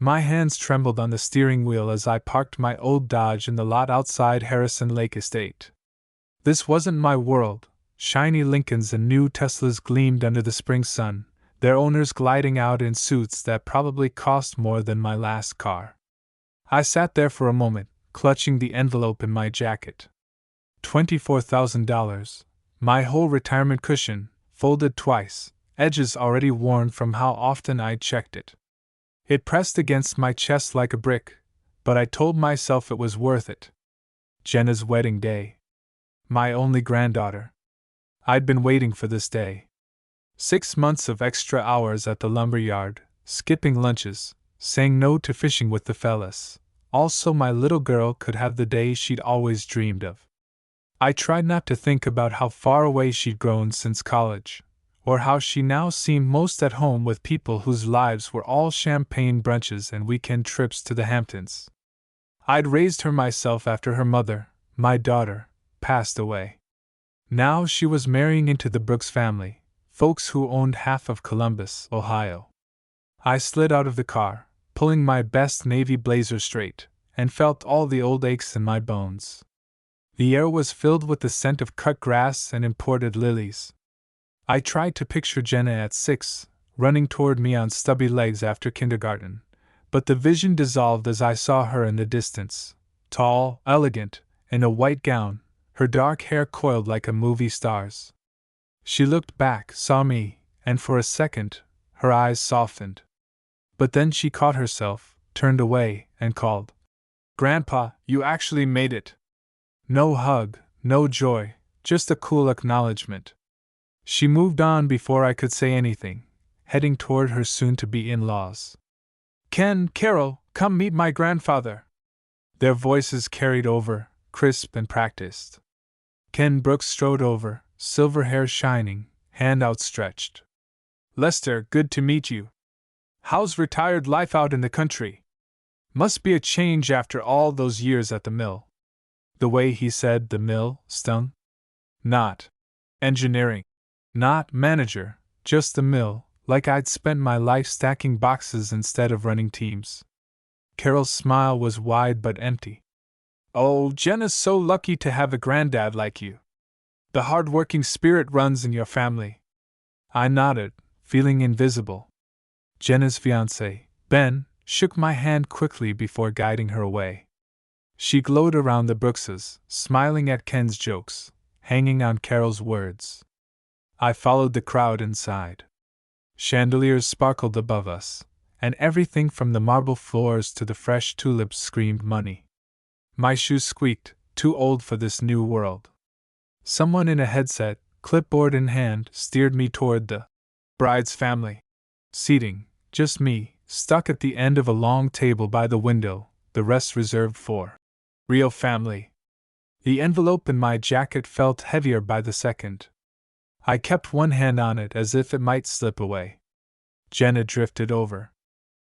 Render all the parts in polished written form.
My hands trembled on the steering wheel as I parked my old Dodge in the lot outside Harrison Lake Estate. This wasn't my world. Shiny Lincolns and new Teslas gleamed under the spring sun, their owners gliding out in suits that probably cost more than my last car. I sat there for a moment, clutching the envelope in my jacket. $24,000, my whole retirement cushion, folded twice, edges already worn from how often I'd checked it. It pressed against my chest like a brick, but I told myself it was worth it. Jenna's wedding day. My only granddaughter. I'd been waiting for this day. 6 months of extra hours at the lumber yard, skipping lunches, saying no to fishing with the fellas. Also, my little girl could have the day she'd always dreamed of. I tried not to think about how far away she'd grown since college, or how she now seemed most at home with people whose lives were all champagne brunches and weekend trips to the Hamptons. I'd raised her myself after her mother, my daughter, passed away. Now she was marrying into the Brooks family, folks who owned half of Columbus, Ohio. I slid out of the car, pulling my best navy blazer straight, and felt all the old aches in my bones. The air was filled with the scent of cut grass and imported lilies. I tried to picture Jenna at 6, running toward me on stubby legs after kindergarten, but the vision dissolved as I saw her in the distance, tall, elegant, in a white gown, her dark hair coiled like a movie star's. She looked back, saw me, and for a second, her eyes softened. But then she caught herself, turned away, and called, "Grandpa, you actually made it." No hug, no joy, just a cool acknowledgement. She moved on before I could say anything, heading toward her soon-to-be in-laws. "Ken, Carol, come meet my grandfather." Their voices carried over, crisp and practiced. Ken Brooks strode over, silver hair shining, hand outstretched. "Lester, good to meet you. How's retired life out in the country? Must be a change after all those years at the mill." The way he said the mill stung. Not engineering. Not manager, just the mill, like I'd spent my life stacking boxes instead of running teams. Carol's smile was wide but empty. "Oh, Jenna's so lucky to have a granddad like you. The hard-working spirit runs in your family." I nodded, feeling invisible. Jenna's fiancé, Ben, shook my hand quickly before guiding her away. She glowed around the Brookses, smiling at Ken's jokes, hanging on Carol's words. I followed the crowd inside. Chandeliers sparkled above us, and everything from the marble floors to the fresh tulips screamed money. My shoes squeaked, too old for this new world. Someone in a headset, clipboard in hand, steered me toward the bride's family seating, just me, stuck at the end of a long table by the window, the rest reserved for real family. The envelope in my jacket felt heavier by the second. I kept one hand on it as if it might slip away. Jenna drifted over.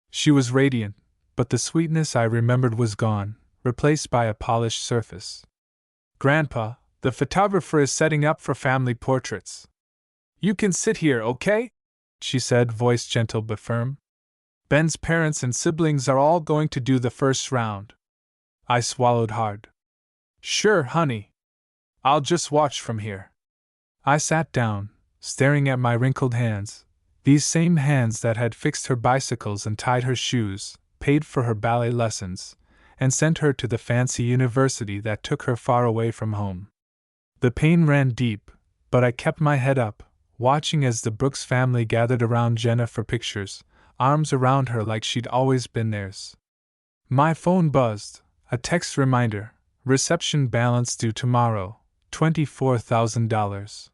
She was radiant, but the sweetness I remembered was gone, replaced by a polished surface. "Grandpa, the photographer is setting up for family portraits. You can sit here, okay?" she said, voice gentle but firm. "Ben's parents and siblings are all going to do the first round." I swallowed hard. "Sure, honey. I'll just watch from here." I sat down, staring at my wrinkled hands, these same hands that had fixed her bicycles and tied her shoes, paid for her ballet lessons, and sent her to the fancy university that took her far away from home. The pain ran deep, but I kept my head up, watching as the Brooks family gathered around Jenna for pictures, arms around her like she'd always been theirs. My phone buzzed, a text reminder, reception balance due tomorrow, $24,000.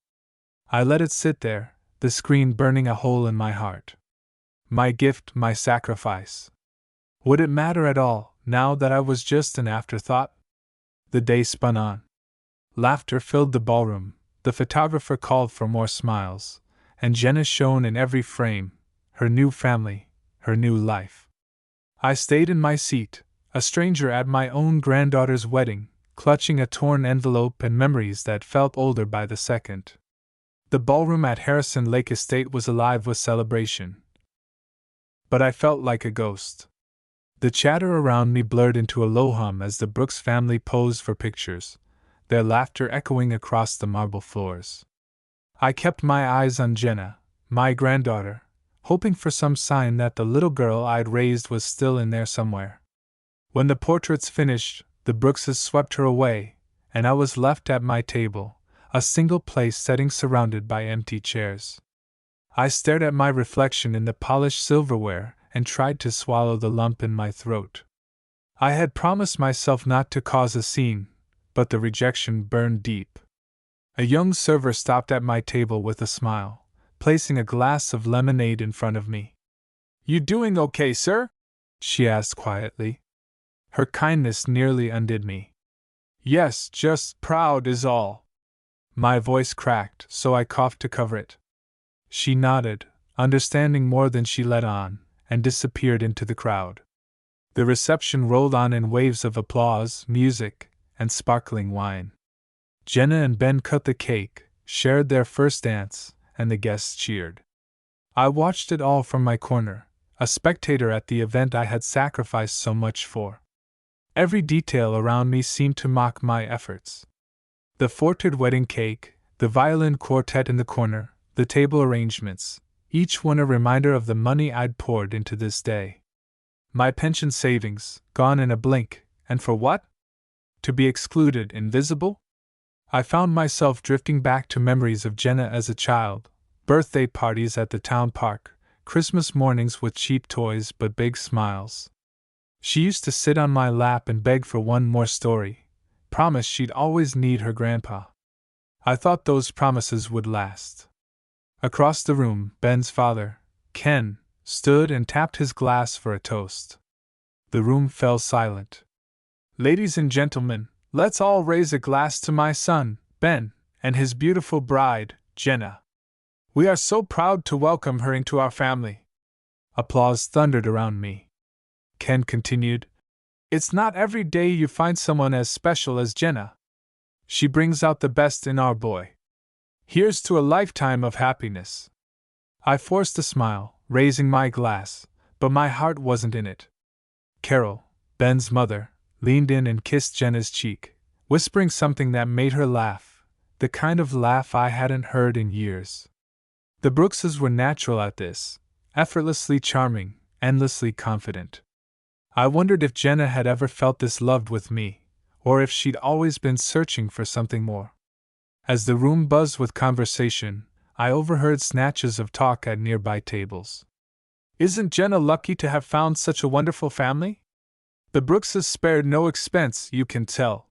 I let it sit there, the screen burning a hole in my heart. My gift, my sacrifice. Would it matter at all, now that I was just an afterthought? The day spun on. Laughter filled the ballroom, the photographer called for more smiles, and Jenna shone in every frame, her new family, her new life. I stayed in my seat, a stranger at my own granddaughter's wedding, clutching a torn envelope and memories that felt older by the second. The ballroom at Harrison Lake Estate was alive with celebration. But I felt like a ghost. The chatter around me blurred into a low hum as the Brooks family posed for pictures, their laughter echoing across the marble floors. I kept my eyes on Jenna, my granddaughter, hoping for some sign that the little girl I'd raised was still in there somewhere. When the portraits finished, the Brookses swept her away, and I was left at my table, a single place setting surrounded by empty chairs. I stared at my reflection in the polished silverware and tried to swallow the lump in my throat. I had promised myself not to cause a scene, but the rejection burned deep. A young server stopped at my table with a smile, placing a glass of lemonade in front of me. "You doing okay, sir?" she asked quietly. Her kindness nearly undid me. "Yes, just proud is all." My voice cracked, so I coughed to cover it. She nodded, understanding more than she let on, and disappeared into the crowd. The reception rolled on in waves of applause, music, and sparkling wine. Jenna and Ben cut the cake, shared their first dance, and the guests cheered. I watched it all from my corner, a spectator at the event I had sacrificed so much for. Every detail around me seemed to mock my efforts. The forted wedding cake, the violin quartet in the corner, the table arrangements, each one a reminder of the money I'd poured into this day. My pension savings, gone in a blink, and for what? To be excluded, invisible? I found myself drifting back to memories of Jenna as a child, birthday parties at the town park, Christmas mornings with cheap toys but big smiles. She used to sit on my lap and beg for one more story, promise she'd always need her grandpa. I thought those promises would last. Across the room, Ben's father, Ken, stood and tapped his glass for a toast. The room fell silent. "Ladies and gentlemen, let's all raise a glass to my son, Ben, and his beautiful bride, Jenna. We are so proud to welcome her into our family." Applause thundered around me. Ken continued, "It's not every day you find someone as special as Jenna. She brings out the best in our boy. Here's to a lifetime of happiness." I forced a smile, raising my glass, but my heart wasn't in it. Carol, Ben's mother, leaned in and kissed Jenna's cheek, whispering something that made her laugh, the kind of laugh I hadn't heard in years. The Brookses were natural at this, effortlessly charming, endlessly confident. I wondered if Jenna had ever felt this loved with me, or if she'd always been searching for something more. As the room buzzed with conversation, I overheard snatches of talk at nearby tables. "Isn't Jenna lucky to have found such a wonderful family? The Brookses spared no expense, you can tell.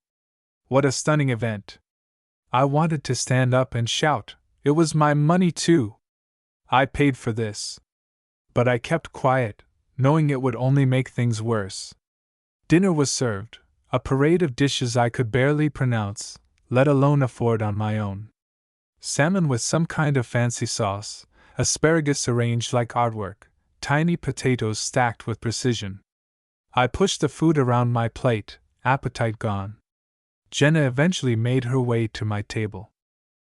What a stunning event." I wanted to stand up and shout, it was my money too. I paid for this. But I kept quiet, knowing it would only make things worse. Dinner was served, a parade of dishes I could barely pronounce, let alone afford on my own. Salmon with some kind of fancy sauce, asparagus arranged like artwork, tiny potatoes stacked with precision. I pushed the food around my plate, appetite gone. Jenna eventually made her way to my table.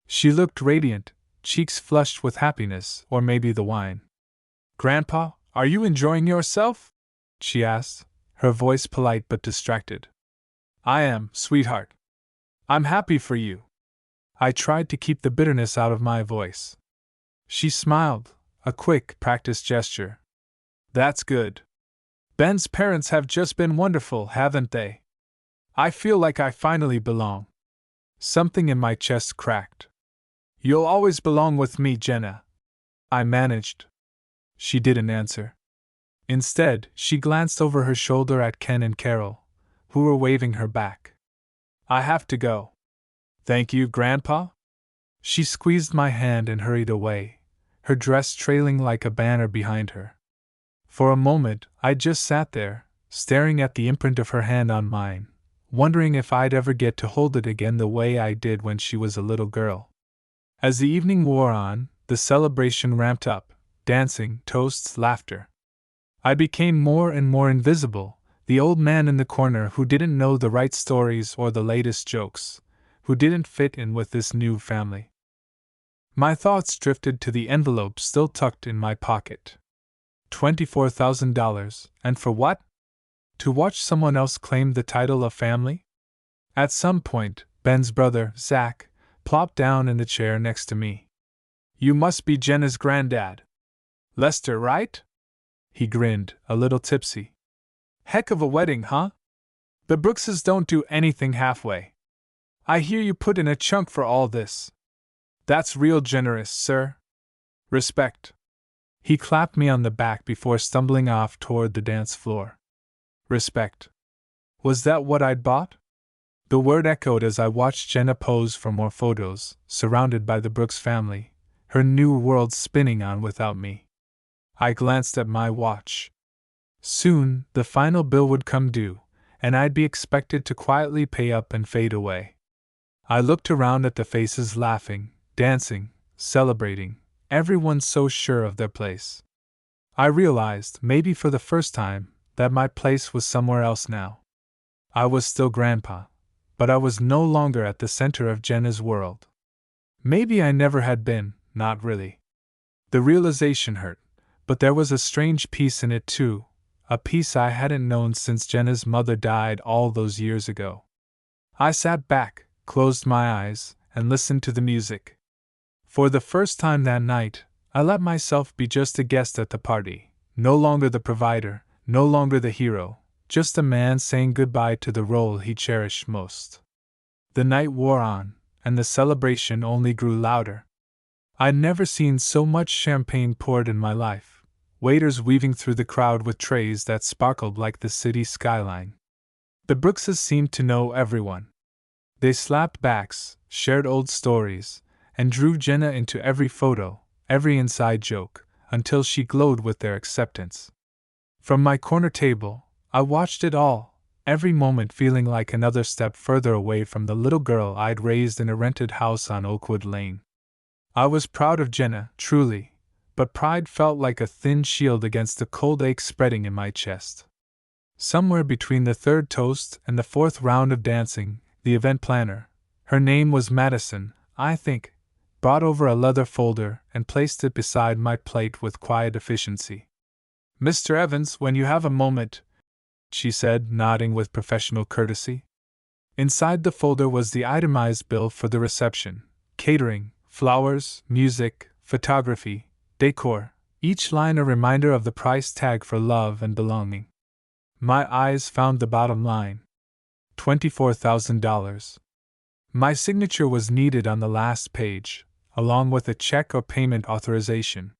She looked radiant, cheeks flushed with happiness, or maybe the wine. "Grandpa, are you enjoying yourself?" she asked, her voice polite but distracted. "I am, sweetheart. I'm happy for you." I tried to keep the bitterness out of my voice. She smiled, a quick, practiced gesture. "That's good. Ben's parents have just been wonderful, haven't they? I feel like I finally belong." Something in my chest cracked. "You'll always belong with me, Jenna," I managed. She didn't answer. Instead, she glanced over her shoulder at Ken and Carol, who were waving her back. "I have to go." "Thank you, Grandpa." She squeezed my hand and hurried away, her dress trailing like a banner behind her. For a moment, I just sat there, staring at the imprint of her hand on mine, wondering if I'd ever get to hold it again the way I did when she was a little girl. As the evening wore on, the celebration ramped up, dancing, toasts, laughter. I became more and more invisible, the old man in the corner who didn't know the right stories or the latest jokes, who didn't fit in with this new family. My thoughts drifted to the envelope still tucked in my pocket. $24,000, and for what? To watch someone else claim the title of family? At some point, Ben's brother, Zach, plopped down in the chair next to me. You must be Jenna's granddad. Lester, right? He grinned, a little tipsy. Heck of a wedding, huh? The Brookses don't do anything halfway. I hear you put in a chunk for all this. That's real generous, sir. Respect. He clapped me on the back before stumbling off toward the dance floor. Respect. Was that what I'd bought? The word echoed as I watched Jenna pose for more photos, surrounded by the Brooks family, her new world spinning on without me. I glanced at my watch. Soon, the final bill would come due, and I'd be expected to quietly pay up and fade away. I looked around at the faces laughing, dancing, celebrating, everyone so sure of their place. I realized, maybe for the first time, that my place was somewhere else now. I was still Grandpa, but I was no longer at the center of Jenna's world. Maybe I never had been, not really. The realization hurt, but there was a strange peace in it too, a peace I hadn't known since Jenna's mother died all those years ago. I sat back, closed my eyes, and listened to the music. For the first time that night, I let myself be just a guest at the party, no longer the provider, no longer the hero, just a man saying goodbye to the role he cherished most. The night wore on, and the celebration only grew louder. I'd never seen so much champagne poured in my life, waiters weaving through the crowd with trays that sparkled like the city skyline. The Brookses seemed to know everyone. They slapped backs, shared old stories, and drew Jenna into every photo, every inside joke, until she glowed with their acceptance. From my corner table, I watched it all, every moment feeling like another step further away from the little girl I'd raised in a rented house on Oakwood Lane. I was proud of Jenna, truly, but pride felt like a thin shield against the cold ache spreading in my chest. Somewhere between the third toast and the fourth round of dancing, the event planner, her name was Madison, I think, brought over a leather folder and placed it beside my plate with quiet efficiency. Mr. Evans, when you have a moment, she said, nodding with professional courtesy. Inside the folder was the itemized bill for the reception: catering, flowers, music, photography, decor, each line a reminder of the price tag for love and belonging. My eyes found the bottom line: $24,000. My signature was needed on the last page, along with a check or payment authorization.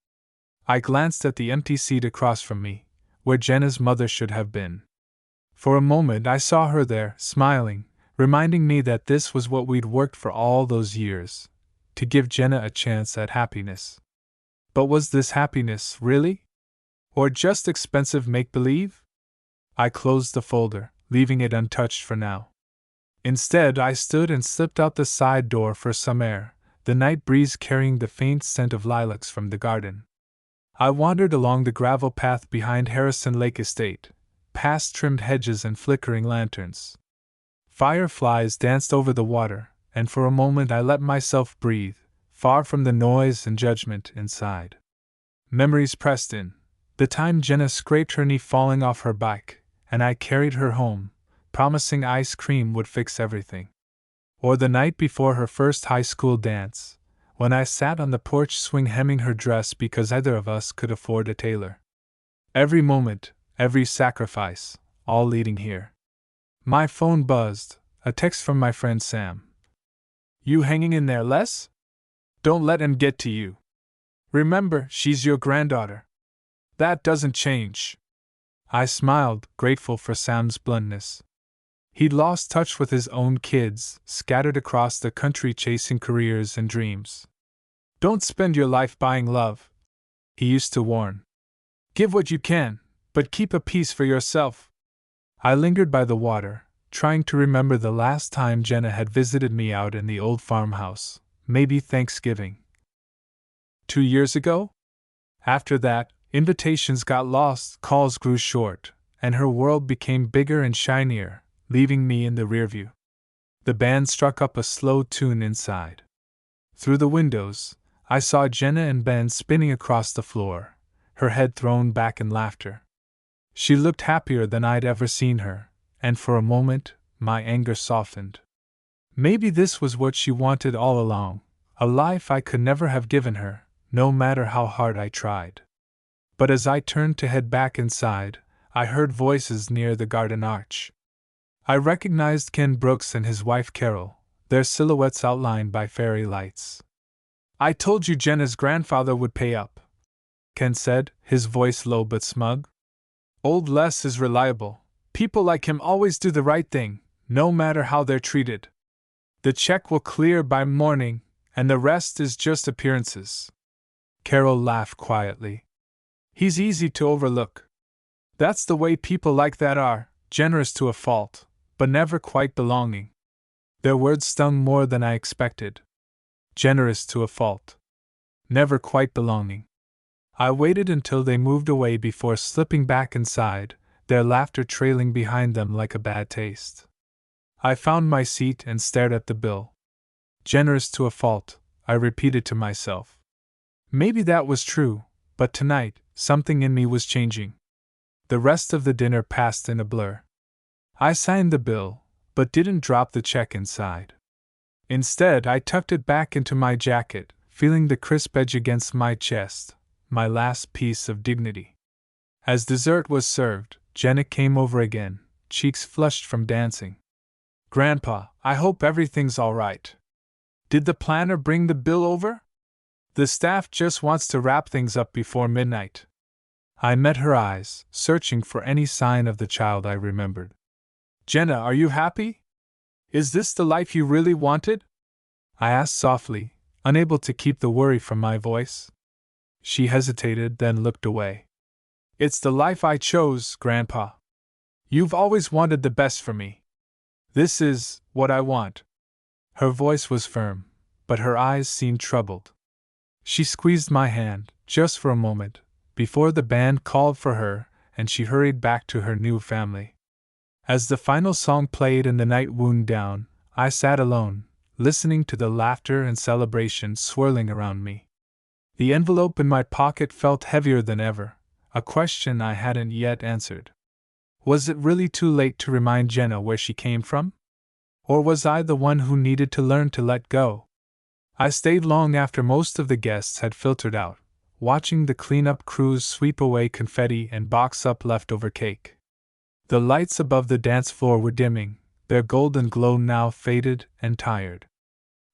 I glanced at the empty seat across from me, where Jenna's mother should have been. For a moment I saw her there, smiling, reminding me that this was what we'd worked for all those years, to give Jenna a chance at happiness. But was this happiness, really? Or just expensive make-believe? I closed the folder, leaving it untouched for now. Instead, I stood and slipped out the side door for some air, the night breeze carrying the faint scent of lilacs from the garden. I wandered along the gravel path behind Harrison Lake Estate, past trimmed hedges and flickering lanterns. Fireflies danced over the water, and for a moment I let myself breathe, far from the noise and judgment inside. Memories pressed in, the time Jenna scraped her knee falling off her bike, and I carried her home, promising ice cream would fix everything. Or the night before her first high school dance, when I sat on the porch swing hemming her dress because either of us could afford a tailor. Every moment, every sacrifice, all leading here. My phone buzzed, a text from my friend Sam. You hanging in there, Les? Don't let him get to you. Remember, she's your granddaughter. That doesn't change. I smiled, grateful for Sam's bluntness. He'd lost touch with his own kids, scattered across the country chasing careers and dreams. Don't spend your life buying love, he used to warn. Give what you can, but keep a piece for yourself. I lingered by the water, trying to remember the last time Jenna had visited me out in the old farmhouse, maybe Thanksgiving. 2 years ago? After that, invitations got lost, calls grew short, and her world became bigger and shinier, leaving me in the rearview. The band struck up a slow tune inside. Through the windows, I saw Jenna and Ben spinning across the floor, her head thrown back in laughter. She looked happier than I'd ever seen her, and for a moment, my anger softened. Maybe this was what she wanted all along, a life I could never have given her, no matter how hard I tried. But as I turned to head back inside, I heard voices near the garden arch. I recognized Ken Brooks and his wife Carol, their silhouettes outlined by fairy lights. "I told you Jenna's grandfather would pay up," Ken said, his voice low but smug. "Old Les is reliable. People like him always do the right thing, no matter how they're treated. The check will clear by morning, and the rest is just appearances." Carol laughed quietly. "He's easy to overlook. That's the way people like that are, generous to a fault, but never quite belonging." Their words stung more than I expected. Generous to a fault. Never quite belonging. I waited until they moved away before slipping back inside, their laughter trailing behind them like a bad taste. I found my seat and stared at the bill. Generous to a fault, I repeated to myself. Maybe that was true, but tonight, something in me was changing. The rest of the dinner passed in a blur. I signed the bill, but didn't drop the check inside. Instead, I tucked it back into my jacket, feeling the crisp edge against my chest, my last piece of dignity. As dessert was served, Jenna came over again, cheeks flushed from dancing. "Grandpa, I hope everything's all right. Did the planner bring the bill over? The staff just wants to wrap things up before midnight." I met her eyes, searching for any sign of the child I remembered. "Jenna, are you happy? Is this the life you really wanted?" I asked softly, unable to keep the worry from my voice. She hesitated, then looked away. "It's the life I chose, Grandpa. You've always wanted the best for me. This is what I want." Her voice was firm, but her eyes seemed troubled. She squeezed my hand, just for a moment, before the band called for her and she hurried back to her new family. As the final song played and the night wound down, I sat alone, listening to the laughter and celebration swirling around me. The envelope in my pocket felt heavier than ever, a question I hadn't yet answered. Was it really too late to remind Jenna where she came from? Or was I the one who needed to learn to let go? I stayed long after most of the guests had filtered out, watching the cleanup crews sweep away confetti and box up leftover cake. The lights above the dance floor were dimming, their golden glow now faded and tired.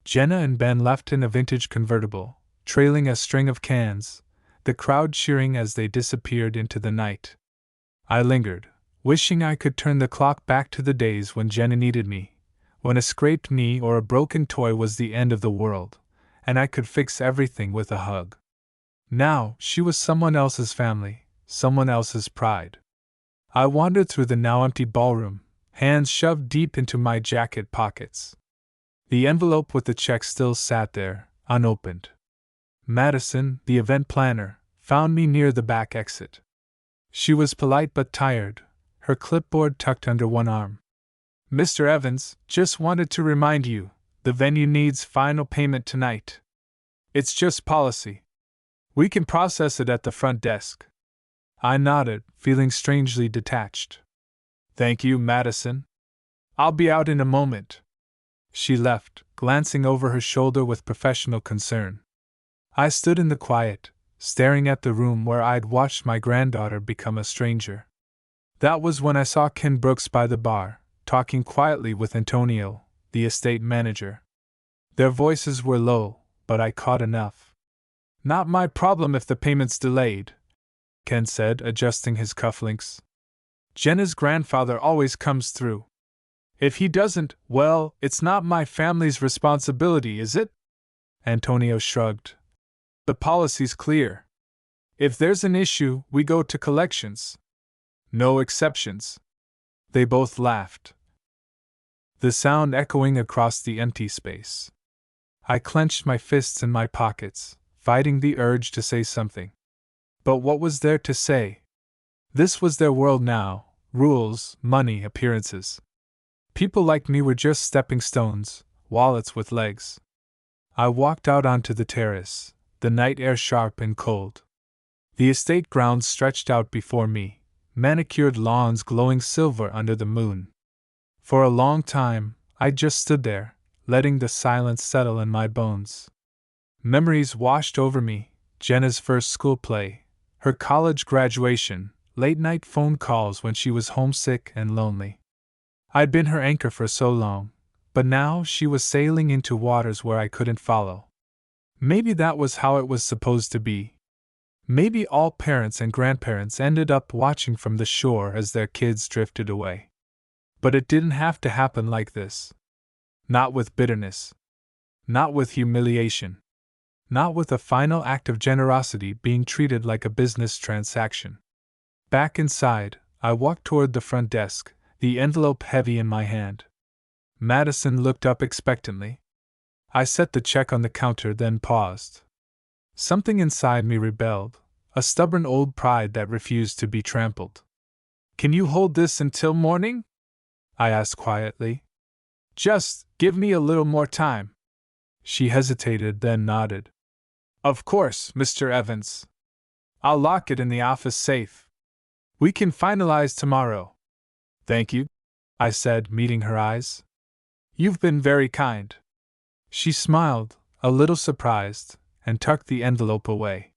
Jenna and Ben left in a vintage convertible, trailing a string of cans, the crowd cheering as they disappeared into the night. I lingered, wishing I could turn the clock back to the days when Jenna needed me, when a scraped knee or a broken toy was the end of the world, and I could fix everything with a hug. Now, she was someone else's family, someone else's pride. I wandered through the now empty ballroom, hands shoved deep into my jacket pockets. The envelope with the check still sat there, unopened. Madison, the event planner, found me near the back exit. She was polite but tired, her clipboard tucked under one arm. "Mr. Evans, just wanted to remind you, the venue needs final payment tonight. It's just policy. We can process it at the front desk." I nodded, feeling strangely detached. "Thank you, Madison. I'll be out in a moment." She left, glancing over her shoulder with professional concern. I stood in the quiet, staring at the room where I'd watched my granddaughter become a stranger. That was when I saw Ken Brooks by the bar, talking quietly with Antonio, the estate manager. Their voices were low, but I caught enough. "Not my problem if the payment's delayed," Ken said, adjusting his cufflinks. "Jenna's grandfather always comes through. If he doesn't, well, it's not my family's responsibility, is it?" Antonio shrugged. "The policy's clear. If there's an issue, we go to collections. No exceptions." They both laughed, the sound echoing across the empty space. I clenched my fists in my pockets, fighting the urge to say something. But what was there to say? This was their world now: rules, money, appearances. People like me were just stepping stones, wallets with legs. I walked out onto the terrace, the night air sharp and cold. The estate grounds stretched out before me, manicured lawns glowing silver under the moon. For a long time, I just stood there, letting the silence settle in my bones. Memories washed over me: Jenna's first school play, her college graduation, late-night phone calls when she was homesick and lonely. I'd been her anchor for so long, but now she was sailing into waters where I couldn't follow. Maybe that was how it was supposed to be. Maybe all parents and grandparents ended up watching from the shore as their kids drifted away. But it didn't have to happen like this. Not with bitterness. Not with humiliation. Not with a final act of generosity being treated like a business transaction. Back inside, I walked toward the front desk, the envelope heavy in my hand. Madison looked up expectantly. I set the check on the counter, then paused. Something inside me rebelled, a stubborn old pride that refused to be trampled. "Can you hold this until morning?" I asked quietly. "Just give me a little more time." She hesitated, then nodded. "Of course, Mr. Evans. I'll lock it in the office safe. We can finalize tomorrow." "Thank you," I said, meeting her eyes. "You've been very kind." She smiled, a little surprised, and tucked the envelope away.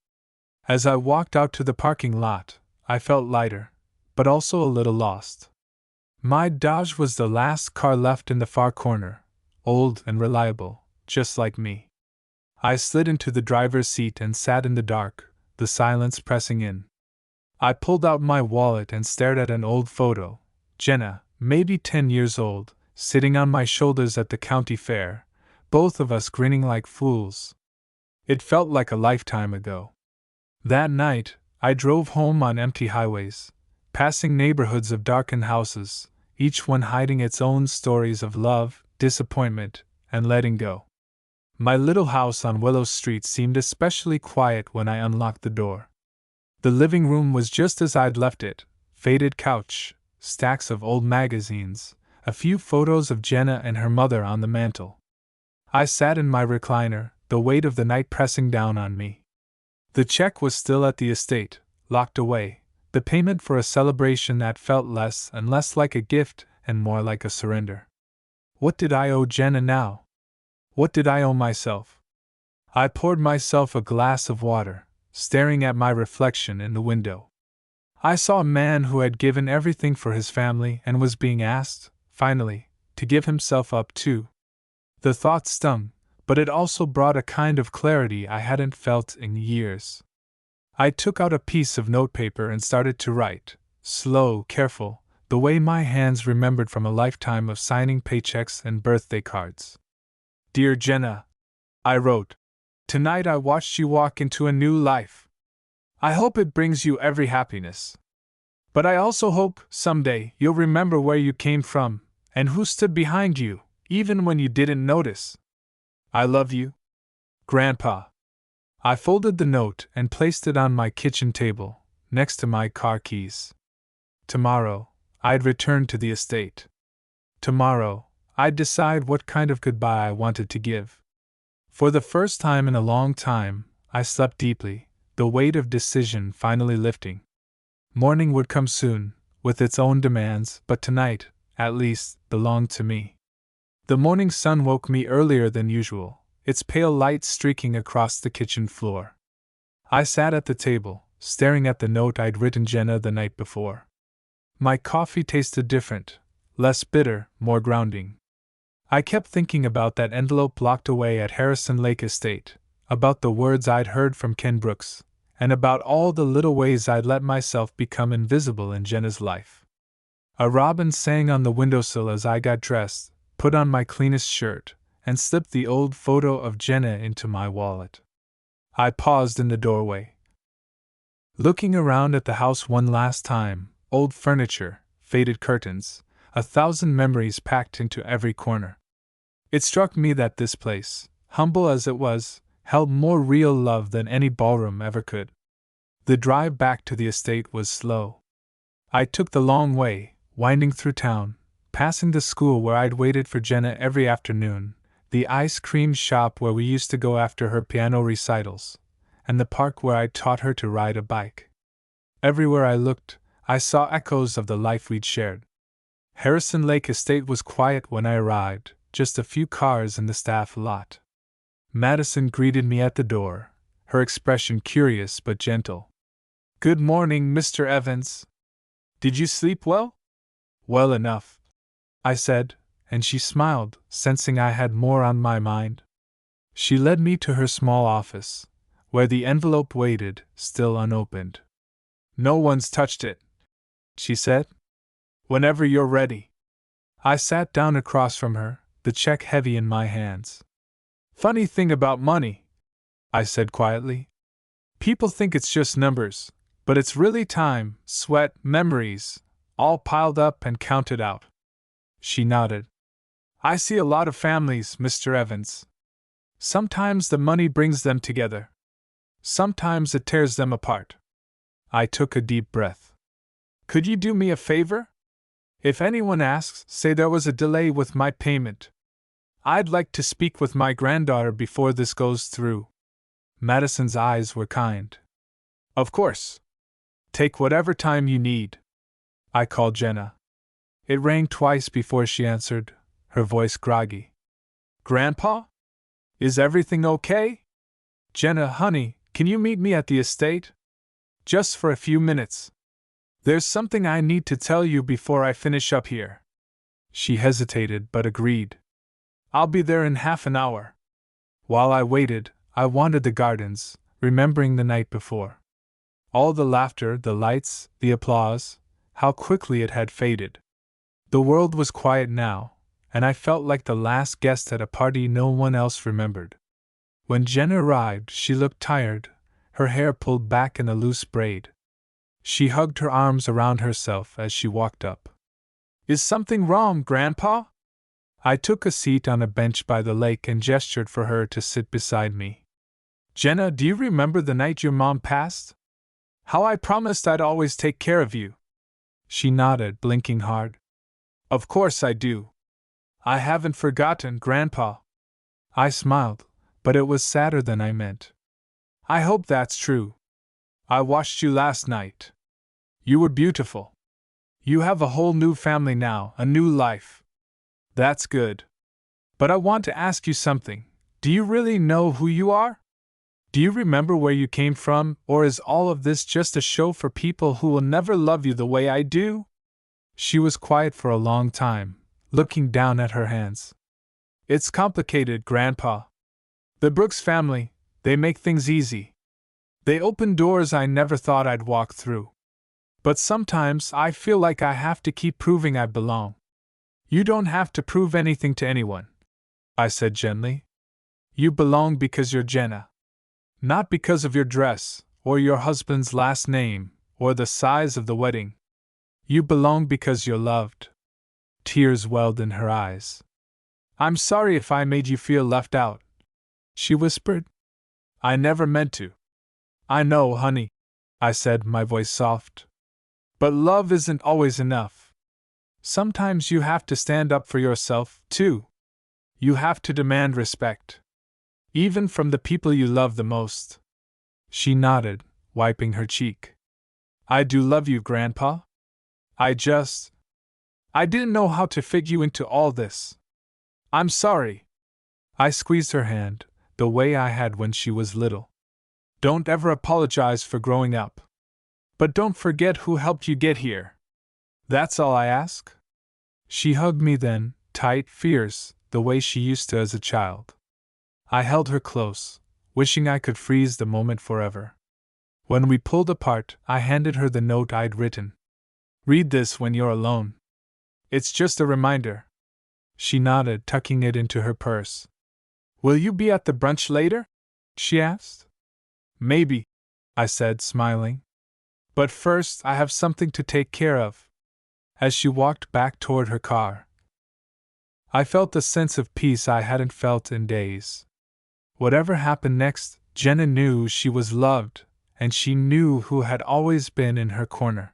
As I walked out to the parking lot, I felt lighter, but also a little lost. My Dodge was the last car left in the far corner, old and reliable, just like me. I slid into the driver's seat and sat in the dark, the silence pressing in. I pulled out my wallet and stared at an old photo: Jenna, maybe 10 years old, sitting on my shoulders at the county fair, both of us grinning like fools. It felt like a lifetime ago. That night, I drove home on empty highways, passing neighborhoods of darkened houses, each one hiding its own stories of love, disappointment, and letting go. My little house on Willow Street seemed especially quiet when I unlocked the door. The living room was just as I'd left it: faded couch, stacks of old magazines, a few photos of Jenna and her mother on the mantel. I sat in my recliner, the weight of the night pressing down on me. The check was still at the estate, locked away, the payment for a celebration that felt less and less like a gift and more like a surrender. What did I owe Jenna now? What did I owe myself? I poured myself a glass of water, staring at my reflection in the window. I saw a man who had given everything for his family and was being asked, finally, to give himself up too. The thought stung, but it also brought a kind of clarity I hadn't felt in years. I took out a piece of notepaper and started to write, slow, careful, the way my hands remembered from a lifetime of signing paychecks and birthday cards. "Dear Jenna," I wrote, "tonight I watched you walk into a new life. I hope it brings you every happiness. But I also hope, someday, you'll remember where you came from, and who stood behind you, even when you didn't notice. I love you. Grandpa." I folded the note and placed it on my kitchen table, next to my car keys. Tomorrow, I'd return to the estate. Tomorrow, I'd decide what kind of goodbye I wanted to give. For the first time in a long time, I slept deeply, the weight of decision finally lifting. Morning would come soon, with its own demands, but tonight, at least, belonged to me. The morning sun woke me earlier than usual, its pale light streaking across the kitchen floor. I sat at the table, staring at the note I'd written Jenna the night before. My coffee tasted different, less bitter, more grounding. I kept thinking about that envelope locked away at Harrison Lake Estate, about the words I'd heard from Ken Brooks, and about all the little ways I'd let myself become invisible in Jenna's life. A robin sang on the windowsill as I got dressed, put on my cleanest shirt, and slipped the old photo of Jenna into my wallet. I paused in the doorway, looking around at the house one last time: old furniture, faded curtains, 1,000 memories packed into every corner. It struck me that this place, humble as it was, held more real love than any ballroom ever could. The drive back to the estate was slow. I took the long way, winding through town, passing the school where I'd waited for Jenna every afternoon, the ice cream shop where we used to go after her piano recitals, and the park where I'd taught her to ride a bike. Everywhere I looked, I saw echoes of the life we'd shared. Harrison Lake Estate was quiet when I arrived, just a few cars in the staff lot. Madison greeted me at the door, her expression curious but gentle. "Good morning, Mr. Evans. Did you sleep well?" "Well enough," I said, and she smiled, sensing I had more on my mind. She led me to her small office, where the envelope waited, still unopened. "No one's touched it," she said. "Whenever you're ready." I sat down across from her, the check heavy in my hands. "Funny thing about money," I said quietly. "People think it's just numbers, but it's really time, sweat, memories, all piled up and counted out." She nodded. "I see a lot of families, Mr. Evans. Sometimes the money brings them together. Sometimes it tears them apart." I took a deep breath. "Could you do me a favor? If anyone asks, say there was a delay with my payment. I'd like to speak with my granddaughter before this goes through." Madison's eyes were kind. "Of course. Take whatever time you need." I called Jenna. It rang twice before she answered, her voice groggy. "Grandpa? Is everything okay?" "Jenna, honey, can you meet me at the estate? Just for a few minutes. There's something I need to tell you before I finish up here." She hesitated but agreed. "I'll be there in half an hour." While I waited, I wandered the gardens, remembering the night before. All the laughter, the lights, the applause, how quickly it had faded. The world was quiet now, and I felt like the last guest at a party no one else remembered. When Jenna arrived, she looked tired, her hair pulled back in a loose braid. She hugged her arms around herself as she walked up. "Is something wrong, Grandpa?" I took a seat on a bench by the lake and gestured for her to sit beside me. "Jenna, do you remember the night your mom passed? How I promised I'd always take care of you?" She nodded, blinking hard. "Of course I do. I haven't forgotten, Grandpa." I smiled, but it was sadder than I meant. "I hope that's true. I watched you last night. You were beautiful. You have a whole new family now, a new life. That's good. But I want to ask you something. Do you really know who you are? Do you remember where you came from, or is all of this just a show for people who will never love you the way I do?" She was quiet for a long time, looking down at her hands. "It's complicated, Grandpa. The Brooks family, they make things easy. They open doors I never thought I'd walk through. But sometimes I feel like I have to keep proving I belong." "You don't have to prove anything to anyone," I said gently. "You belong because you're Jenna. Not because of your dress, or your husband's last name, or the size of the wedding. You belong because you're loved." Tears welled in her eyes. "I'm sorry if I made you feel left out," she whispered. "I never meant to." "I know, honey," I said, my voice soft. "But love isn't always enough. Sometimes you have to stand up for yourself, too. You have to demand respect. Even from the people you love the most." She nodded, wiping her cheek. "I do love you, Grandpa. I didn't know how to fit you into all this. I'm sorry." I squeezed her hand, the way I had when she was little. "Don't ever apologize for growing up. But don't forget who helped you get here. That's all I ask." She hugged me then, tight, fierce, the way she used to as a child. I held her close, wishing I could freeze the moment forever. When we pulled apart, I handed her the note I'd written. "Read this when you're alone. It's just a reminder." She nodded, tucking it into her purse. "Will you be at the brunch later?" she asked. "Maybe," I said, smiling. "But first, I have something to take care of." As she walked back toward her car, I felt a sense of peace I hadn't felt in days. Whatever happened next, Jenna knew she was loved, and she knew who had always been in her corner.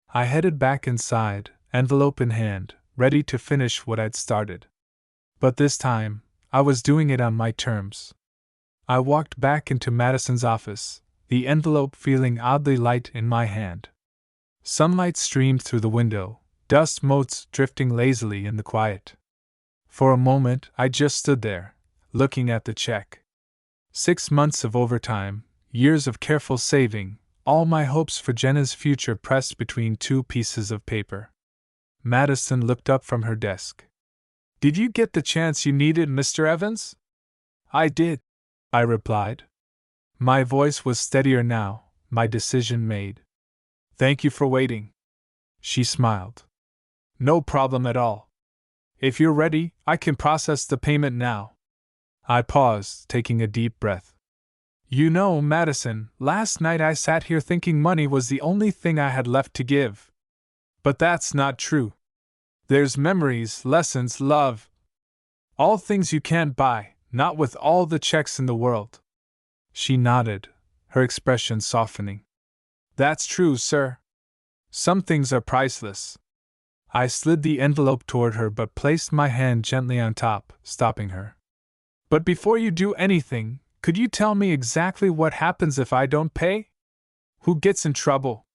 I headed back inside, envelope in hand, ready to finish what I'd started. But this time, I was doing it on my terms. I walked back into Madison's office, the envelope feeling oddly light in my hand. Sunlight streamed through the window, dust motes drifting lazily in the quiet. For a moment, I just stood there, looking at the check. 6 months of overtime, years of careful saving, all my hopes for Jenna's future pressed between two pieces of paper. Madison looked up from her desk. "Did you get the chance you needed, Mr. Evans?" "I did," I replied. My voice was steadier now, my decision made. "Thank you for waiting." She smiled. "No problem at all. If you're ready, I can process the payment now." I paused, taking a deep breath. "You know, Madison, last night I sat here thinking money was the only thing I had left to give. But that's not true. There's memories, lessons, love. All things you can't buy, not with all the checks in the world." She nodded, her expression softening. "That's true, sir. Some things are priceless." I slid the envelope toward her but placed my hand gently on top, stopping her. "But before you do anything, could you tell me exactly what happens if I don't pay? Who gets in trouble?"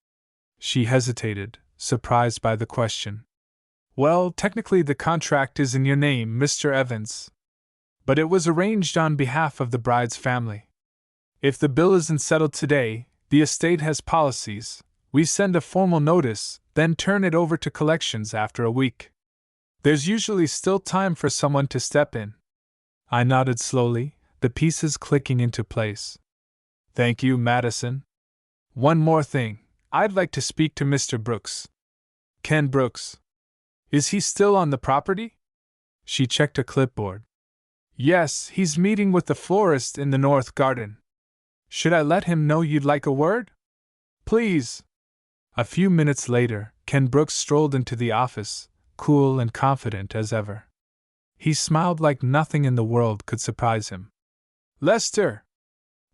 She hesitated, surprised by the question. "Well, technically the contract is in your name, Mr. Evans. But it was arranged on behalf of the bride's family. If the bill isn't settled today, the estate has policies. We send a formal notice, then turn it over to collections after a week. There's usually still time for someone to step in." I nodded slowly, the pieces clicking into place. "Thank you, Madison. One more thing. I'd like to speak to Mr. Brooks." "Ken Brooks. Is he still on the property?" She checked a clipboard. "Yes, he's meeting with the florist in the north garden. Should I let him know you'd like a word?" "Please." A few minutes later, Ken Brooks strolled into the office, cool and confident as ever. He smiled like nothing in the world could surprise him. "Lester!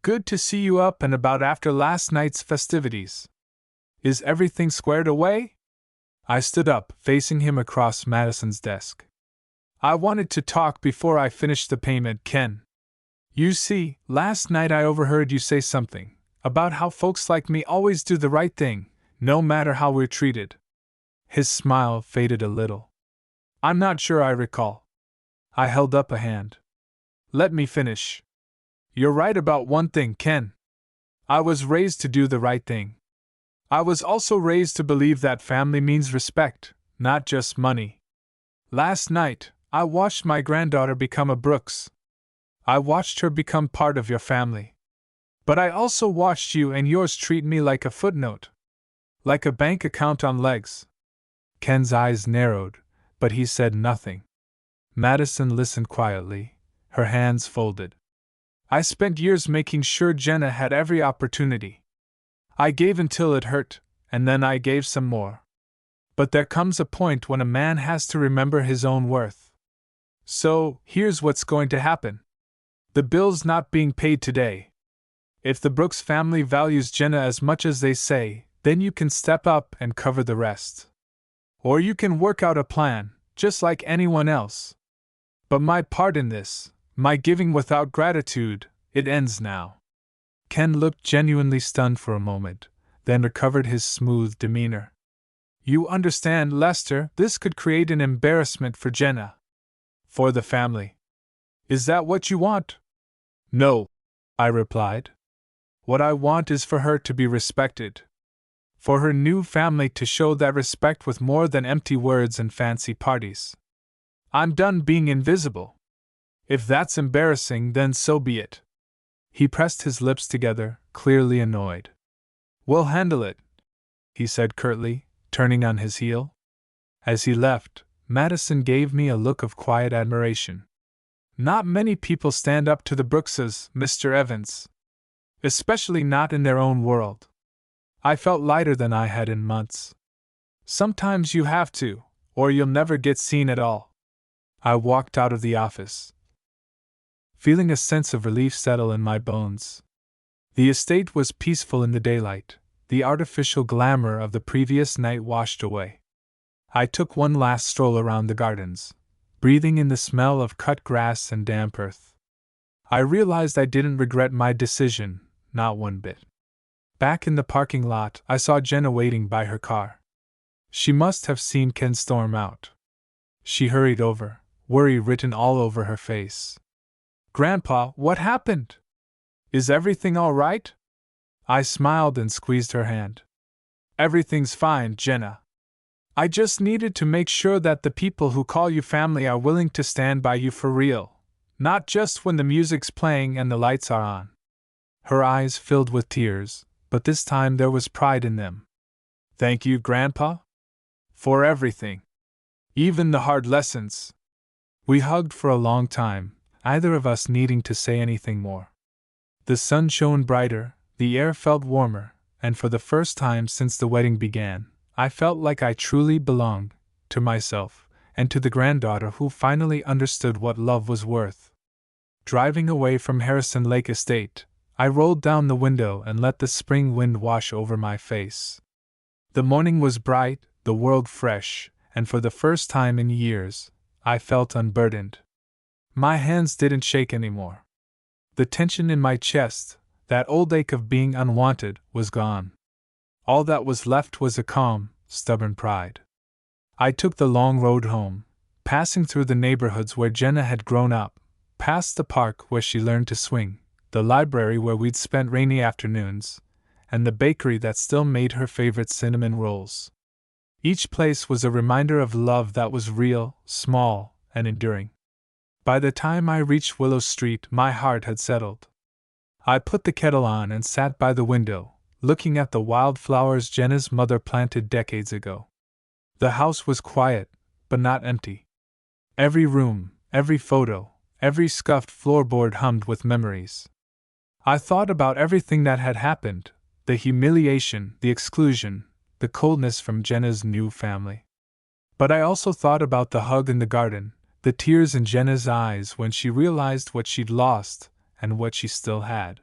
Good to see you up and about after last night's festivities. Is everything squared away?" I stood up, facing him across Madison's desk. "I wanted to talk before I finished the payment, Ken. You see, last night I overheard you say something about how folks like me always do the right thing, no matter how we're treated." His smile faded a little. "I'm not sure I recall." I held up a hand. "Let me finish. You're right about one thing, Ken. I was raised to do the right thing. I was also raised to believe that family means respect, not just money. Last night, I watched my granddaughter become a Brooks. I watched her become part of your family. But I also watched you and yours treat me like a footnote. Like a bank account on legs." Ken's eyes narrowed, but he said nothing. Madison listened quietly, her hands folded. "I spent years making sure Jenna had every opportunity. I gave until it hurt, and then I gave some more. But there comes a point when a man has to remember his own worth. So, here's what's going to happen. The bill's not being paid today. If the Brooks family values Jenna as much as they say, then you can step up and cover the rest. Or you can work out a plan, just like anyone else. But my part in this, my giving without gratitude, it ends now." Ken looked genuinely stunned for a moment, then recovered his smooth demeanor. "You understand, Lester, this could create an embarrassment for Jenna. For the family. Is that what you want?" "No," I replied. "What I want is for her to be respected. For her new family to show that respect with more than empty words and fancy parties. I'm done being invisible. If that's embarrassing, then so be it." He pressed his lips together, clearly annoyed. "We'll handle it," he said curtly, turning on his heel. As he left, Madison gave me a look of quiet admiration. "Not many people stand up to the Brookses, Mr. Evans. Especially not in their own world." I felt lighter than I had in months. Sometimes you have to, or you'll never get seen at all. I walked out of the office, feeling a sense of relief settle in my bones. The estate was peaceful in the daylight, the artificial glamour of the previous night washed away. I took one last stroll around the gardens, breathing in the smell of cut grass and damp earth. I realized I didn't regret my decision, not one bit. Back in the parking lot, I saw Jenna waiting by her car. She must have seen Ken storm out. She hurried over, worry written all over her face. "Grandpa, what happened? Is everything all right?" I smiled and squeezed her hand. "Everything's fine, Jenna. I just needed to make sure that the people who call you family are willing to stand by you for real, not just when the music's playing and the lights are on." Her eyes filled with tears, but this time there was pride in them. "Thank you, Grandpa, for everything. Even the hard lessons." We hugged for a long time, neither of us needing to say anything more. The sun shone brighter, the air felt warmer, and for the first time since the wedding began, I felt like I truly belonged to myself and to the granddaughter who finally understood what love was worth. Driving away from Harrison Lake Estate, I rolled down the window and let the spring wind wash over my face. The morning was bright, the world fresh, and for the first time in years, I felt unburdened. My hands didn't shake anymore. The tension in my chest, that old ache of being unwanted, was gone. All that was left was a calm, stubborn pride. I took the long road home, passing through the neighborhoods where Jenna had grown up, past the park where she learned to swing, the library where we'd spent rainy afternoons, and the bakery that still made her favorite cinnamon rolls. Each place was a reminder of love that was real, small, and enduring. By the time I reached Willow Street, my heart had settled. I put the kettle on and sat by the window, looking at the wildflowers Jenna's mother planted decades ago. The house was quiet, but not empty. Every room, every photo, every scuffed floorboard hummed with memories. I thought about everything that had happened, the humiliation, the exclusion, the coldness from Jenna's new family. But I also thought about the hug in the garden, the tears in Jenna's eyes when she realized what she'd lost and what she still had.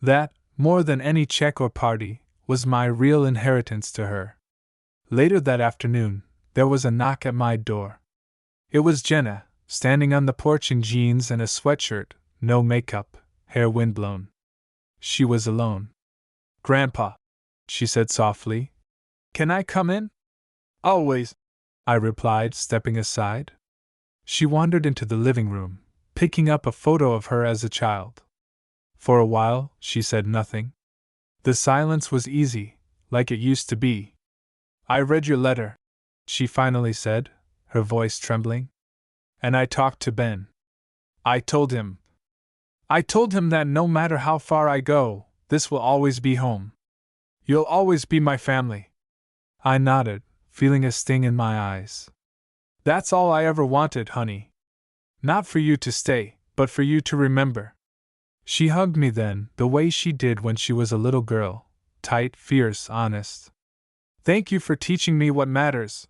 That, more than any check or party, was my real inheritance to her. Later that afternoon, there was a knock at my door. It was Jenna, standing on the porch in jeans and a sweatshirt, no makeup, hair windblown. She was alone. "Grandpa," she said softly, "can I come in?" "Always," I replied, stepping aside. She wandered into the living room, picking up a photo of her as a child. For a while, she said nothing. The silence was easy, like it used to be. "I read your letter," she finally said, her voice trembling. "And I talked to Ben. I told him that no matter how far I go, this will always be home. You'll always be my family." I nodded, feeling a sting in my eyes. "That's all I ever wanted, honey. Not for you to stay, but for you to remember." She hugged me then, the way she did when she was a little girl, tight, fierce, honest. "Thank you for teaching me what matters.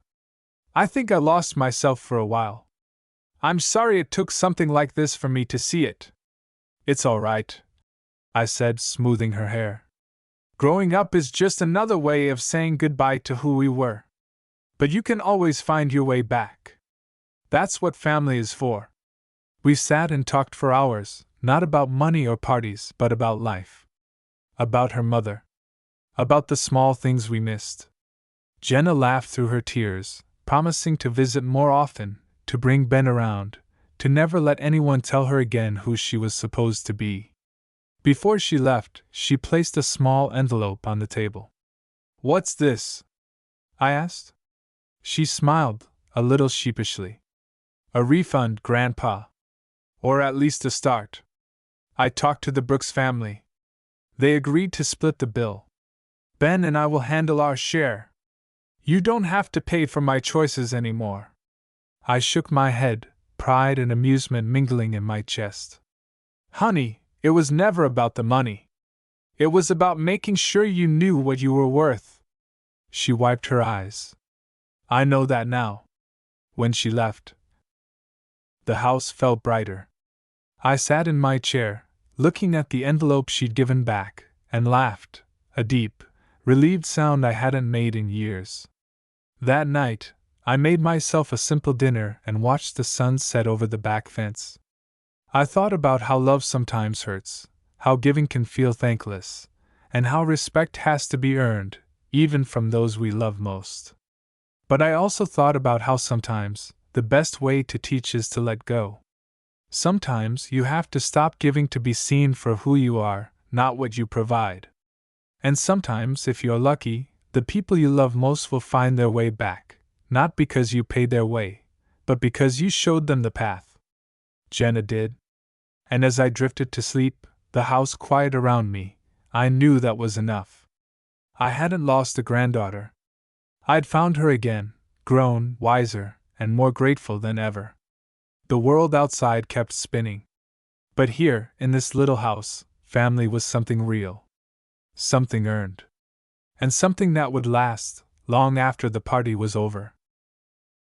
I think I lost myself for a while. I'm sorry it took something like this for me to see it." "It's all right," I said, smoothing her hair. "Growing up is just another way of saying goodbye to who we were. But you can always find your way back. That's what family is for." We sat and talked for hours, not about money or parties, but about life. About her mother. About the small things we missed. Jenna laughed through her tears, promising to visit more often, to bring Ben around, to never let anyone tell her again who she was supposed to be. Before she left, she placed a small envelope on the table. "What's this?" I asked. She smiled, a little sheepishly. "A refund, Grandpa. Or at least a start. I talked to the Brooks family. They agreed to split the bill. Ben and I will handle our share. You don't have to pay for my choices anymore." I shook my head, pride and amusement mingling in my chest. "Honey, it was never about the money. It was about making sure you knew what you were worth." She wiped her eyes. "I know that now." When she left, the house felt brighter. I sat in my chair, looking at the envelope she'd given back, and laughed, a deep, relieved sound I hadn't made in years. That night, I made myself a simple dinner and watched the sun set over the back fence. I thought about how love sometimes hurts, how giving can feel thankless, and how respect has to be earned, even from those we love most. But I also thought about how sometimes the best way to teach is to let go. Sometimes you have to stop giving to be seen for who you are, not what you provide. And sometimes, if you're lucky, the people you love most will find their way back, not because you paid their way, but because you showed them the path. Jenna did. And as I drifted to sleep, the house quiet around me, I knew that was enough. I hadn't lost a granddaughter. I'd found her again, grown, wiser, and more grateful than ever. The world outside kept spinning. But here, in this little house, family was something real. Something earned. And something that would last, long after the party was over.